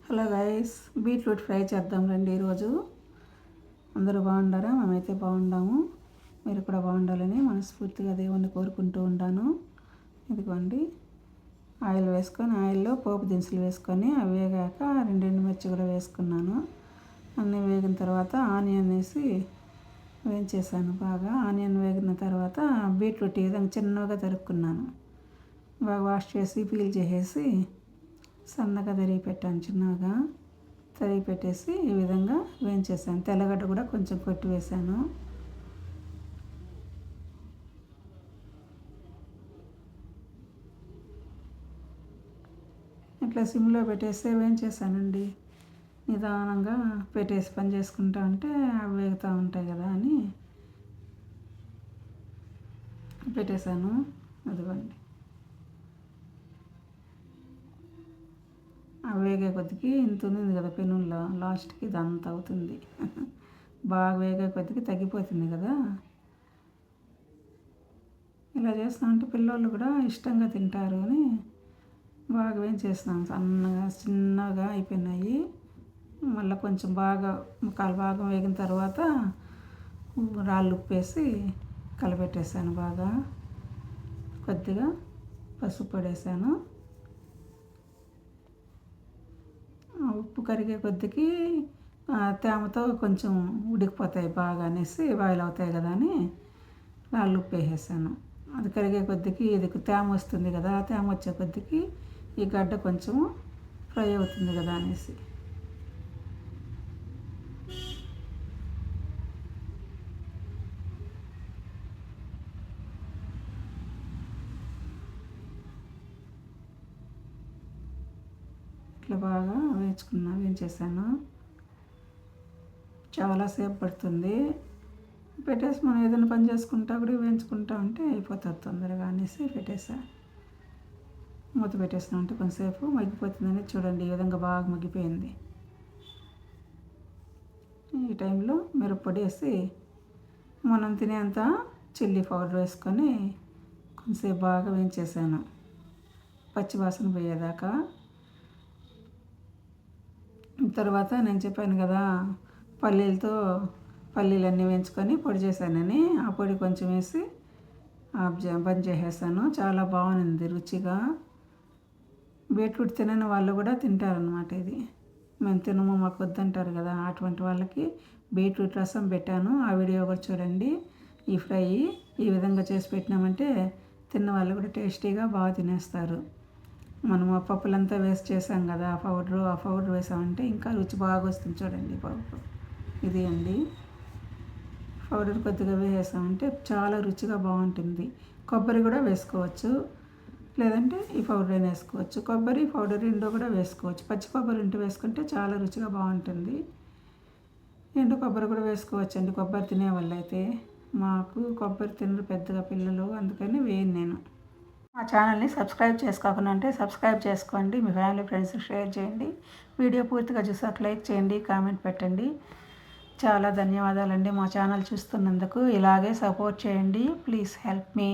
Hello guys, beetroot fry చేద్దాం రండి. ఈరోజు అందరూ బాగుండారా? మేమైతే బాగుండాము. మీరు కూడా బాగుండాలని మనస్ఫూర్తిగా దేవుణ్ణి కోరుకుంటూ ఉంటాను. ఇదిగోండి, ఆయిల్ వేసుకొని ఆయిల్లో పోపు దినుసులు వేసుకొని అవి వేగాక రెండు మిర్చి కూడా వేసుకున్నాను. అన్నీ వేగిన తర్వాత ఆనియన్ వేసి వేయించేసాను బాగా. ఆనియన్ వేగిన తర్వాత బీట్రూట్ ఈ విధంగా చిన్నగా తరుక్కున్నాను. బాగా వాష్ చేసి పీల్ చేసేసి సన్నగా తరిగి పెట్టాను. చిన్నగా తరిగి పెట్టేసి ఈ విధంగా వేయించేసాను. తెల్లగడ్డ కూడా కొంచెం కొట్టి వేసాను. ఇట్లా సిమ్లో పెట్టేసి వేయించేసానండి. నిదానంగా పెట్టేసి పని చేసుకుంటా ఉంటే అవి వేగుతూ ఉంటాయి కదా అని పెట్టేశాను. అదిగోండి, వేగే కొద్దికి ఇంత ఉంది కదా పెనుల్లో, లాస్ట్కి ఇదంతా అవుతుంది. బాగా వేగే కొద్దికి తగ్గిపోతుంది కదా. ఇలా చేస్తామంటే పిల్లలు కూడా ఇష్టంగా తింటారు అని బాగా వేయించేస్తాం. సన్నగా చిన్నగా అయిపోయినాయి. మళ్ళీ కొంచెం బాగా ముక్కాలు భాగం వేగిన తర్వాత రాళ్ళు ఉప్పు వేసి కలపెట్టేసాను. బాగా కొద్దిగా పసుపు పడేసాను. ఉప్పు కరిగే కొద్దికి తేమతో కొంచెం ఉడికిపోతాయి బాగా అనేసి, బాయిల్ అవుతాయి కదా అని రాళ్ళు ఉప్పు వేసేసాను. అది కరిగే కొద్దికి ఇది తేమ వస్తుంది కదా, తేమ వచ్చే కొద్దికి ఈ గడ్డ కొంచెం ఫ్రై అవుతుంది కదా అనేసి ఇట్లా బాగా వేయించేసాను. చాలాసేపు పడుతుంది. పెట్టేసి మనం ఏదైనా పని చేసుకుంటా కూడా వేయించుకుంటా ఉంటే అయిపోతుంది తొందరగా అనేసి పెట్టేసా. మూత పెట్టేసినా ఉంటే కొంతసేపు మగ్గిపోతుందని చూడండి. ఈ విధంగా బాగా మగ్గిపోయింది. ఈ టైంలో మిరప్పొడి వేసి మనం తినేంత చిల్లీ పౌడర్ వేసుకొని కొంతసేపు బాగా వేయించేసాను, పచ్చివాసన పోయేదాకా. తర్వాత నేను చెప్పాను కదా, పల్లీలన్నీ వేయించుకొని పొడి చేశానని, ఆ పొడి కొంచెం వేసి బంద్ చేసేసాను. చాలా బాగుంది రుచిగా. బీట్రూట్ తినని వాళ్ళు కూడా తింటారనమాట. ఇది మేము తినము, మాకు వద్దంటారు కదా, అటువంటి వాళ్ళకి బీట్రూట్ రసం పెట్టాను. ఆ వీడియో కూడా చూడండి. ఈ ఫ్రై ఈ విధంగా చేసి పెట్టినామంటే తిన్న వాళ్ళు కూడా టేస్టీగా బాగా తినేస్తారు. మనం ఆ పప్పులంతా వేస్ట్ చేసాం కదా, ఆ పౌడర్ వేసామంటే ఇంకా రుచి బాగా వస్తుంది. చూడండి పౌడర్ ఇది అండి. పౌడర్ కొద్దిగా వేసామంటే చాలా రుచిగా బాగుంటుంది. కొబ్బరి కూడా వేసుకోవచ్చు, లేదంటే ఈ పౌడర్ అయినా వేసుకోవచ్చు. కొబ్బరి పౌడర్ రెండో కూడా వేసుకోవచ్చు. పచ్చి కొబ్బరి ఉంటే వేసుకుంటే చాలా రుచిగా బాగుంటుంది. ఎండు కొబ్బరి కూడా వేసుకోవచ్చు అండి, కొబ్బరి తినే వాళ్ళు అయితే. మాకు కొబ్బరి తినరు పెద్దగా పిల్లలు, అందుకని వేయను నేను. మా ఛానల్ని సబ్స్క్రైబ్ చేసుకోకుండా అంటే సబ్స్క్రైబ్ చేసుకోండి. మీ ఫ్యామిలీ ఫ్రెండ్స్ షేర్ చేయండి. వీడియో పూర్తిగా చూసాక లైక్ చేయండి, కామెంట్ పెట్టండి. చాలా ధన్యవాదాలండి మా ఛానల్ చూస్తున్నందుకు. ఇలాగే సపోర్ట్ చేయండి. Please help me.